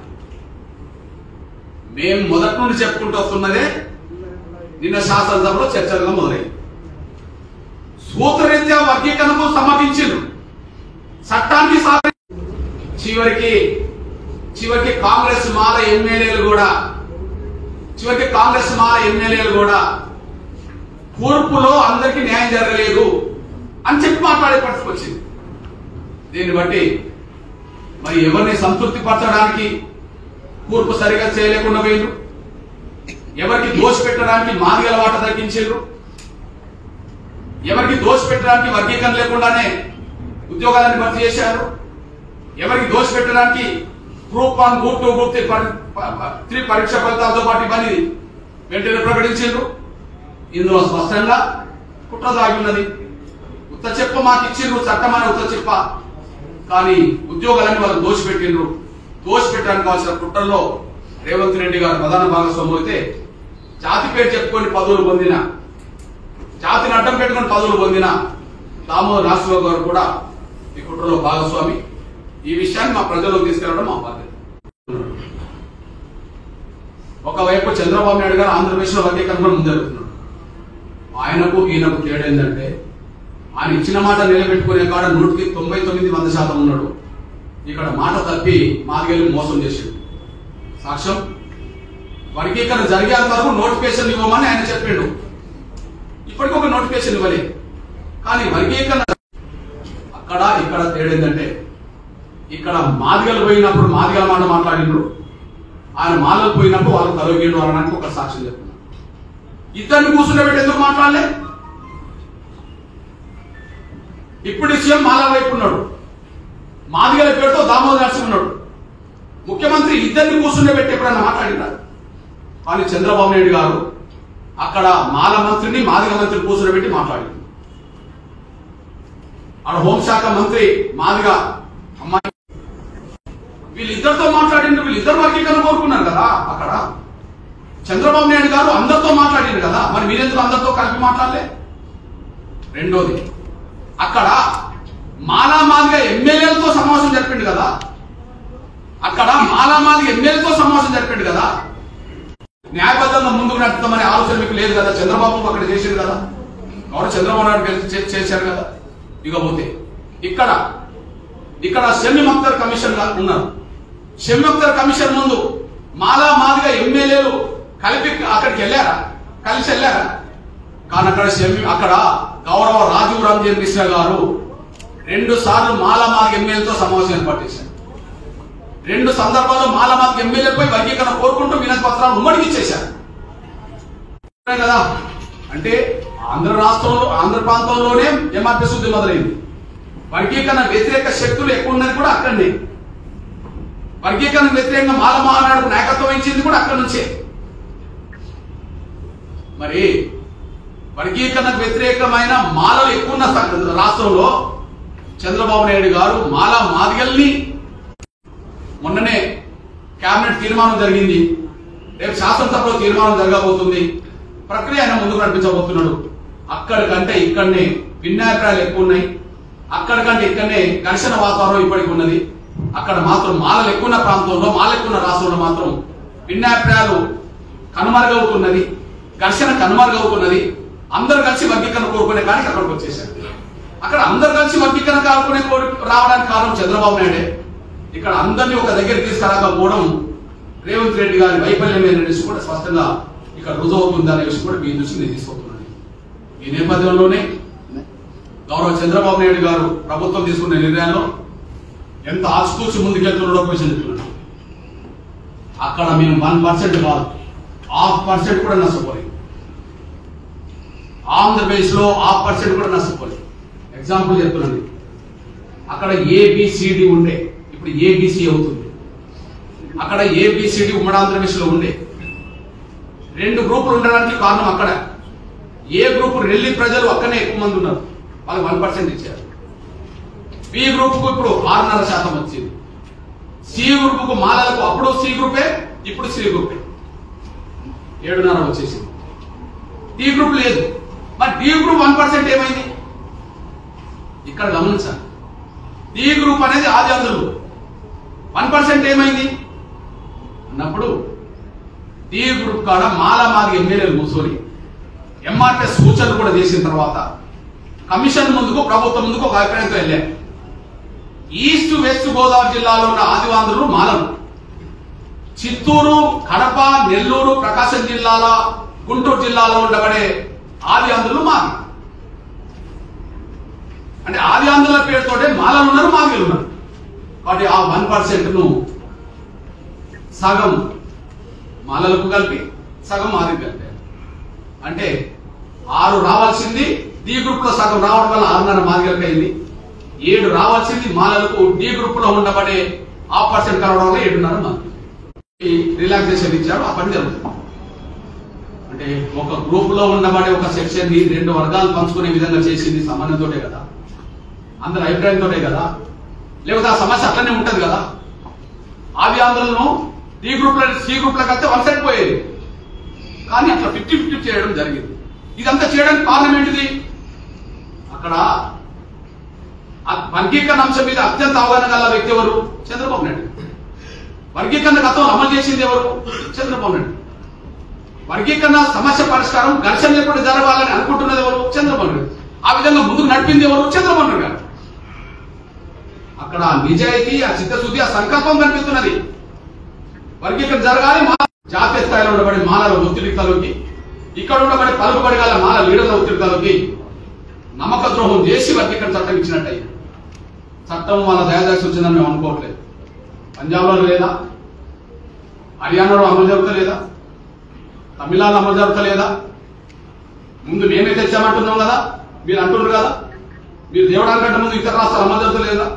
మేము మొదటి నుండి చెప్పుకుంటూ వస్తున్నదే నిన్న శాసనసభలో చర్చలుగా మొదలైంది. సూత్రరీత్యా వర్గీకరణకు సమ్మతించారు, చట్టానికి చివరికి కాంగ్రెస్ మాల ఎమ్మెల్యేలు కూడా కూర్పులో అందరికీ న్యాయం జరగలేదు అని చెప్పి మాట్లాడే పరిస్థితి వచ్చింది. దీన్ని బట్టి మరి ఎవరిని సంతృప్తి పరచడానికి కూర్పు సరిగా చేయలేకుండా పోయిండ్రు, ఎవరికి దోషి పెట్టడానికి మాదిగల వాట తగ్గించారు, ఎవరికి దోషి పెట్టడానికి వర్గీకరణ లేకుండానే ఉద్యోగాలను భర్తీ చేశారు, ఎవరికి దోషి పెట్టడానికి గ్రూప్ 1, గ్రూప్ 2, గ్రూప్ 3 పరీక్ష ఫలితాలతో పాటు ఇవన్నీ వెంటనే ప్రకటించారు. ఇందులో స్పష్టంగా కుట్ర దాగి ఉన్నది. ఉత్త చెప్ప మాకు ఇచ్చిండ్రు, చట్టమైన ఉత్త చెప్ప, కానీ ఉద్యోగాలన్నీ వాళ్ళు దోషిపెట్టిండ్రు. దోషిపెట్టడానికి కావాల్సిన కుట్రల్లో రేవంత్ రెడ్డి గారు ప్రధాన భాగస్వామ్యం అయితే, జాతి పేరు చెప్పుకొని పదవులు పొందిన, జాతిని అడ్డం పెట్టుకుని పదవులు పొందిన దామోదర్ రాజశేఖర్ గారు కూడా ఈ కుట్రలో భాగస్వామి. ఈ విషయాన్ని మా ప్రజల్లోకి తీసుకెళ్లడం మా బాధ్యత. ఒకవైపు చంద్రబాబు నాయుడు గారు ఆంధ్రప్రదేశ్ లో వర్గీకరణ ముందెడుతున్నాడు. ఆయనకు ఈయనకు తేడా ఏంటంటే, ఆయన ఇచ్చిన మాట నిలబెట్టుకునే కాడ 99% ఉన్నాడు. ఇక్కడ మాట తప్పి మాదిగల్ని మోసం చేశాడు. సాక్ష్యం, వర్గీకరణ జరిగేంత వరకు నోటిఫికేషన్ ఇవ్వమని ఆయన చెప్పాడు. ఇప్పటికీ ఒక నోటిఫికేషన్ ఇవ్వలేదు. కానీ వర్గీకరణ అక్కడ ఇక్కడ తేడా ఏంటంటే, ఇక్కడ మాదిగలు పోయినప్పుడు మాదిగల మాట మాట్లాడిండ్రు, ఆయన మాలలు పోయినప్పుడు వాళ్ళు తరగేడు అనడానికి ఒక సాక్ష్యం చెప్తున్నారు. ఇద్దరిని కూర్చుండబెట్టి ఎందుకు మాట్లాడలే? ఇప్పుడు సీఎం మాల వైపు ఉన్నాడు, మాదిగల పేరుతో దామోదర్ నరసింహ ఉన్నాడు. ముఖ్యమంత్రి ఇద్దరిని కూర్చుండబెట్టి ఎప్పుడన్నా మాట్లాడినారు. కానీ చంద్రబాబు నాయుడు గారు అక్కడ మాల మంత్రిని మాదిగ మంత్రిని కూర్చుండబెట్టి మాట్లాడింది. అక్కడ హోంశాఖ మంత్రి మాదిగ అమ్మాయి వీళ్ళిద్దరితో మాట్లాడిండ్రు. వీళ్ళిద్దరు వర్గీకరణ కోరుకున్నారు కదా. అక్కడ చంద్రబాబు నాయుడు గారు అందరితో మాట్లాడిండు కదా, మరి మీరెందుకు అందరితో కలిపి మాట్లాడలే? రెండోది, అక్కడ మాలా మాదిగ ఎమ్మెల్యేలతో సమావేశం జరిపిండు కదా. అక్కడ మాలా మాదిగ ఎమ్మెల్యేలతో సమావేశం జరిపిండు కదా. న్యాయబద్ధంగా ముందుకు నడుపుతామనే ఆలోచన మీకు లేదు కదా. చంద్రబాబు అక్కడ చేశారు కదా, ఎవరు చంద్రబాబు నాయుడు చేశారు కదా. ఇకపోతే ఇక్కడ షమీమ్ అఖ్తర్ కమిషన్ ఉన్నారు. షమీమ్ అఖ్తర్ కమిషన్ ముందు మాలా మాదిగ ఎమ్మెల్యేలు కలిపి అక్కడికి వెళ్ళారా? కలిసి వెళ్ళారా? కానీ అక్కడ గౌరవ రాజీవ్ రంజన్ మిశ్రా గారు 2 సార్లు మాలా మాదిగ ఎమ్మెల్యేలతో సమావేశం ఏర్పాటు చేశారు. 2 సందర్భాల్లో మాలా మాదిగ ఎమ్మెల్యేలపై వర్గీకరణ కోరుకుంటూ వినతి పత్రాలు ఉమ్మడికి ఇచ్చేశారు కదా. అంటే ఆంధ్ర రాష్ట్రంలో, ఆంధ్ర ప్రాంతంలోనే ఎంఆర్పీ శుద్ధి మొదలైంది. వర్గీకరణ వ్యతిరేక శక్తులు ఎక్కువ ఉన్నది కూడా అక్కడనే. వర్గీకరణ వ్యతిరేకంగా మాల మహానాడుకు నాయకత్వం వహించింది కూడా అక్కడి నుంచే. మరి వర్గీకరణకు వ్యతిరేకమైన మాలలు ఎక్కువ ఉన్న రాష్ట్రంలో చంద్రబాబు నాయుడు గారు మాలా మాదిగల్ని మొన్ననే కేబినెట్ తీర్మానం జరిగింది, రేపు శాసనసభలో తీర్మానం జరగబోతుంది, ప్రక్రియ ఆయన ముందుకు నడిపించబోతున్నాడు. అక్కడికంటే ఇక్కడనే భిన్నాభిప్రాయాలు ఎక్కువ ఉన్నాయి. అక్కడికంటే ఇక్కడనే ఘర్షణ వాతావరణం ఇప్పటికి ఉన్నది. అక్కడ మాత్రం మాలలు ఎక్కువ ప్రాంతంలో, మాలలు ఎక్కువ రాష్ట్రంలో మాత్రం భిన్నాభిప్రాయాలు కనుమరుగవుతున్నది, ఘర్షణ కనుమరుగవుతున్నది. అందరు కలిసి వర్గీకరణ కోరుకునే కానీ అక్కడికి వచ్చేసారు. అక్కడ అందరు కలిసి వర్గీకరణ కోరుకునే రావడానికి కారణం చంద్రబాబు నాయుడే. ఇక్కడ అందరినీ ఒక దగ్గర తీసుకురాకపోవడం రేవంత్ రెడ్డి గారి వైఫల్యమైన విషయం కూడా స్పష్టంగా ఇక్కడ రుజువు అవుతుందనే విషయం కూడా మీ దృష్టికి నేను తీసుకొస్తున్నాను. ఈ నేపథ్యంలోనే గౌరవ చంద్రబాబు నాయుడు గారు ప్రభుత్వం తీసుకున్న నిర్ణయాల్లో ఎంత ఆచితూచి ముందుకెళ్తున్నాడో క్వశ్చన్ చెప్తున్నాడు. అక్కడ మేము 1% కాదు, 0.5% కూడా నష్టపోలేదు. ఆంధ్రప్రదేశ్ లో 0.5% కూడా నష్టపోలేదు. ఎగ్జాంపుల్ చెప్తున్నాను, అక్కడ ఏబిసిడి ఉండే, ఇప్పుడు ఏబిసి అవుతుంది. అక్కడ ఏబిసిడి ఉమ్మడి ఆంధ్రప్రదేశ్ లో ఉండే 2 గ్రూపులు ఉండడానికి కారణం అక్కడ ఏ గ్రూపు రెల్లి ప్రజలు అక్కడనే ఎక్కువ మంది ఉన్నారు, వాళ్ళకి 1% ఇచ్చారు. బి గ్రూప్ కు ఇప్పుడు 6.5% వచ్చింది. సి గ్రూప్ కు మాలలకు అప్పుడు సి గ్రూపే, ఇప్పుడు సి గ్రూపే 7.5 వచ్చేసింది. డి గ్రూప్ లేదు. మరి డి గ్రూప్ 1% ఏమైంది? ఇక్కడ గమనించాలి. డి గ్రూప్ అనేది ఆది ఆంధ్రులు, 1% ఏమైంది అన్నప్పుడు డి గ్రూప్ కాడ మాలా మాదిగ ఎమ్మెల్యేలు కూర్చొని ఎంఆర్పీఎస్ సూచనలు కూడా చేసిన తర్వాత కమిషన్ ముందుకు, ప్రభుత్వం ముందుకు ఒక అభిప్రాయంతో వెళ్ళారు. ఈస్ట్ వెస్ట్ గోదావరి జిల్లాలో ఉన్న ఆదివాంధ్రులు మాలలు, చిత్తూరు, కడప, నెల్లూరు, ప్రకాశం జిల్లాల, గుంటూరు జిల్లాలో ఉండబడే ఆది ఆంధ్రులు మాది. అంటే ఆది ఆంధ్రుల పేరుతోటే మాలలు ఉన్నారు, మాదిగలు ఉన్నారు. కాబట్టి ఆ 1%ను సగం మాలలకు కలిపి సగం మాదిగ కలిపారు. అంటే 6 రావాల్సింది డి గ్రూప్ లో సగం రావడం వల్ల 6.5 మాదిగలకు అయింది. 7 రావాల్సింది మాలలకు డి గ్రూప్ లో ఉండబడే 0.5% కలవడం వల్ల 7.5 మాదిగ రిలాక్సేషన్ ఇచ్చారు. ఆ పని జరుగుతుంది. అంటే ఒక గ్రూప్ లో ఉండబడే ఒక సెక్షన్ ని 2 వర్గాలు పంచుకునే విధంగా చేసింది సమన్వయంతోటే కదా, అందరి అభిప్రాయంతోటే కదా, లేకపోతే ఆ సమస్య అట్లనే ఉంటది కదా. ఆది ఆంధ్రులను డి గ్రూప్ లో సి గ్రూప్ లో కలిస్తే 1 సైడ్ పోయేది, కానీ అట్లా 50-50 చేయడం జరిగింది. ఇదంతా చేయడానికి కారణం ఏంటిది? అక్కడ వర్గీకరణ అంశం మీద అత్యంత అవగాహన గల వ్యక్తి ఎవరు? చంద్రబాబు నాయుడు. వర్గీకరణ గతంలో అమలు చేసింది ఎవరు? చంద్రబాబు నాయుడు. వర్గీకరణ సమస్య పరిష్కారం ఘర్షణ లేకుండా జరగాలని అనుకుంటున్నది ఎవరు? చంద్రబాబు నాయుడు. ఆ విధంగా ముందుకు నడిపింది ఎవరు? చంద్రబాబు నాయుడు గారు. అక్కడ నిజాయితీ, ఆ చిత్తశుద్ధి, ఆ సంకల్పం కనిపిస్తున్నది. వర్గీకరణ జరగాలి. జాతీయ స్థాయిలో ఉండబడే మానవ ఒత్తిడితలోకి, ఇక్కడ ఉండబడే పలుకుబడి గల మానవ లీడర్ల ఒత్తిడితలోకి నమ్మక ద్రోహం చేసి వర్గీకరణ చట్టం ఇచ్చినట్టయి. చట్టం వాళ్ళ దయాదాసి వచ్చిందని మేము అనుకోవట్లేదు. పంజాబ్లో లేదా, హర్యానాలో అమలు జరుగుతలేదా, తమిళనాడు అమలు జరుగుతలేదా? ముందు మేమే తెచ్చామంటున్నాం కదా, మీరు అంటున్నారు కదా, మీరు దేవడానికి ముందు ఇతర రాష్ట్రాలు అమలు జరుగుతలేదా?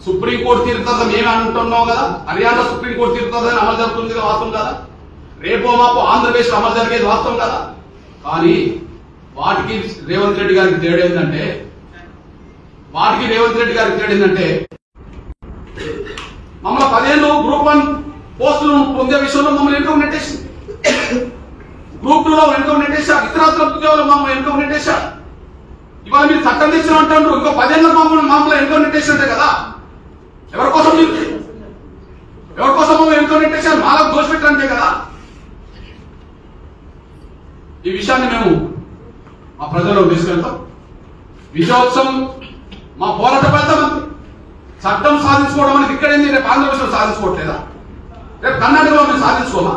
సుప్రీంకోర్టు తీరుతుందని మేము అంటున్నాం కదా, హర్యానా సుప్రీంకోర్టు తీరుతుందని అమలు జరుగుతుంది వాస్తవం కదా, రేపో మాపో ఆంధ్రప్రదేశ్ అమలు జరిగేది వాస్తవం కదా. కానీ వాటికి రేవంత్ రెడ్డి గారికి తేడా ఏంటంటే మమ్మల్ని 10 ఏళ్ళు గ్రూప్ 1 పోస్టులు పొందే విషయంలో మమ్మల్ని వెనుక నెట్టేసింది, గ్రూప్ 2లో వెనుక నెట్టేశారు, ఇతరత్ర ఉద్యోగాలు మమ్మల్ని వెనుక నెట్టేశారు. ఇవాళ మీరు చట్టం తెచ్చిన అంటారు, ఇంకో 10 ఏళ్ళ మమ్మల్ని వెనుక నెట్టేసినట్టే కదా. ఎవరి కోసం మమ్మల్ని వెనుక నెట్టేశారు? మాలకు దోషపెట్టంటే కదా. ఈ విషయాన్ని మేము మా ప్రజల్లో తీసుకెళ్తాం. విజయోత్సవం మా పోరాట ఫలితం. చట్టం సాధించుకోవడం అనేది ఇక్కడేంది, రేపు ఆంధ్రప్రదేశ్లో సాధించుకోవట్లేదా? రేపు కర్ణాటకలో మేము సాధించుకోమా?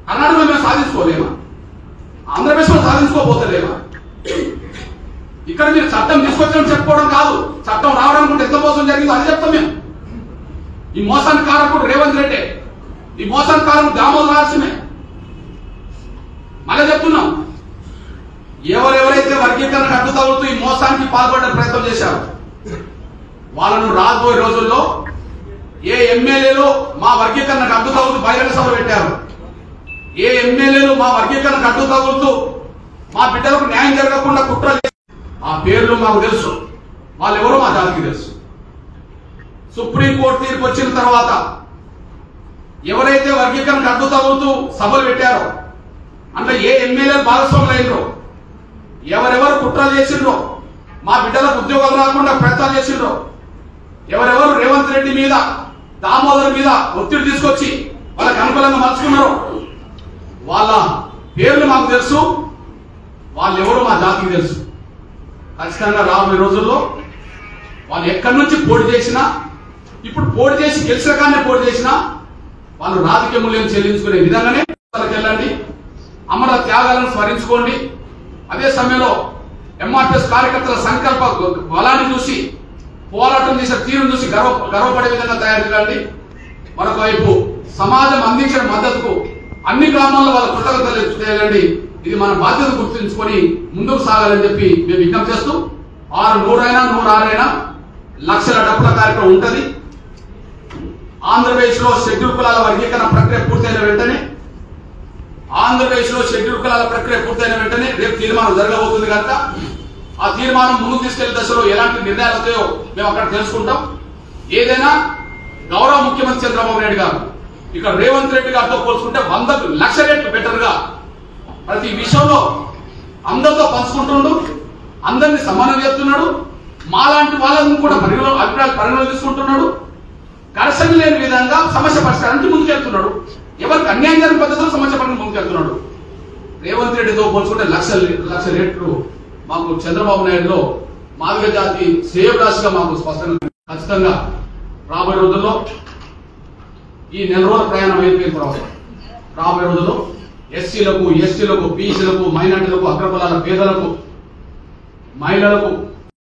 కర్ణాటకలో మేము సాధించుకోలేమా? ఆంధ్రప్రదేశ్లో సాధించుకోబోతలేమా? ఇక్కడ మీరు చట్టం తీసుకొచ్చామని చెప్పుకోవడం కాదు, చట్టం రావడానికి కూడా ఎంత మోసం జరిగిందో అది చెప్తాం మేము. ఈ మోసానికి కారకుడు రేవంత్ రెడ్డి, ఈ మోసానికి కారకుడు దామోదర్ రాజమే. మళ్ళీ చెప్తున్నాం, ఎవరెవరైతే వర్గీకరణకు అడ్డు తగులుతూ ఈ మోసానికి పాల్పడే ప్రయత్నం చేశారు వాళ్ళను రాబోయే రోజుల్లో ఏ ఎమ్మెల్యేలు మా వర్గీకరణకు అడ్డు తగులుతూ బహిరంగ సభలు పెట్టారు, ఏ ఎమ్మెల్యేలు మా వర్గీకరణకు అడ్డు తగులుతూ మా బిడ్డలకు న్యాయం జరగకుండా కుట్రలు, ఆ పేర్లు మాకు తెలుసు, వాళ్ళు ఎవరో మా జాతికి తెలుసు. సుప్రీంకోర్టు తీర్పు వచ్చిన తర్వాత ఎవరైతే వర్గీకరణకు అడ్డు తగులుతూ సభలు పెట్టారో అంటే ఏ ఎమ్మెల్యేలు భాగస్వాములు అయినరో, ఎవరెవరు కుట్రలు చేసిండ్రో, మా బిడ్డలకు ఉద్యోగాలు రాకుండా ప్రయత్నాలు చేసిండ్రో, ఎవరెవరు రేవంత్ రెడ్డి మీద దామోదర్ మీద ఒత్తిడి తీసుకొచ్చి వాళ్ళకి అనుకూలంగా మలుచుకున్నారో వాళ్ళ పేర్లు మాకు తెలుసు, వాళ్ళు ఎవరు మా జాతికి తెలుసు. ఖచ్చితంగా రాబోయే రోజుల్లో వాళ్ళు ఎక్కడి నుంచి పోటీ చేసినా, ఇప్పుడు పోటీ చేసి గెలిచిన కానీ పోటీ చేసినా వాళ్ళు రాజకీయ మూల్యం చెల్లించుకునే విధంగానే వెళ్ళండి. అమర త్యాగాలను స్మరించుకోండి. అదే సమయంలో ఎంఆర్పీఎస్ కార్యకర్తల సంకల్ప బలాన్ని చూసి, పోరాటం చేసే తీరును చూసి గర్వపడే విధంగా తయారు కాండి. మరొక వైపు సమాజం అందించిన మద్దతుకు అన్ని గ్రామాల్లో వాళ్ళ కృతజ్ఞతలు చేయాలండి. ఇది మన బాధ్యత గుర్తుంచుకొని ముందుకు సాగాలని చెప్పి మేము విజ్ఞప్తి చేస్తూ, 100 అయినా 106 అయినా లక్షల డబ్బుల కార్యక్రమం ఉంటుంది. ఆంధ్రప్రదేశ్ లో షెడ్యూల్ కులాల వర్గీకరణ ప్రక్రియ పూర్తయిన వెంటనే రేపు తీర్మానం జరగబోతుంది కనుక ఆ తీర్మానం ముందుకు తీసుకెళ్లే దశలో ఎలాంటి నిర్ణయాలు వస్తాయో మేము అక్కడ తెలుసుకుంటాం. ఏదైనా గౌరవ ముఖ్యమంత్రి చంద్రబాబు నాయుడు గారు ఇక్కడ రేవంత్ రెడ్డి గారితో పోల్చుకుంటే 100 లక్ష రెట్లు బెటర్ గా ప్రతి విషయంలో అందరితో పంచుకుంటుండు, అందరినీ సమానం చేస్తున్నాడు, మాలాంటి వాళ్ళని కూడా అభిప్రాయాలు పరిగణలో తీసుకుంటున్నాడు, ఘర్షణ లేని విధంగా సమస్య పరిష్కారానికి ముందుకెళ్తున్నాడు, ఎవరికి అన్యాయం జరిగిన పద్ధతిలో సమస్య పరిష్కారానికి ముందుకెళ్తున్నాడు. రేవంత్ రెడ్డితో పోల్చుకుంటే లక్ష రెట్లు మాకు చంద్రబాబు నాయుడులో మాదిగ జాతి శ్రేయోభిలాషిగా మాకు స్పష్టంగా ఖచ్చితంగా రాబోయే రోజుల్లో ఈ నెల రోజుల ప్రయాణం అయిపోయిన తర్వాత రాబోయే రోజుల్లో ఎస్సీలకు, ఎస్టీలకు, బీసీలకు, మైనార్టీలకు, అగ్రకులాల పేదలకు, మహిళలకు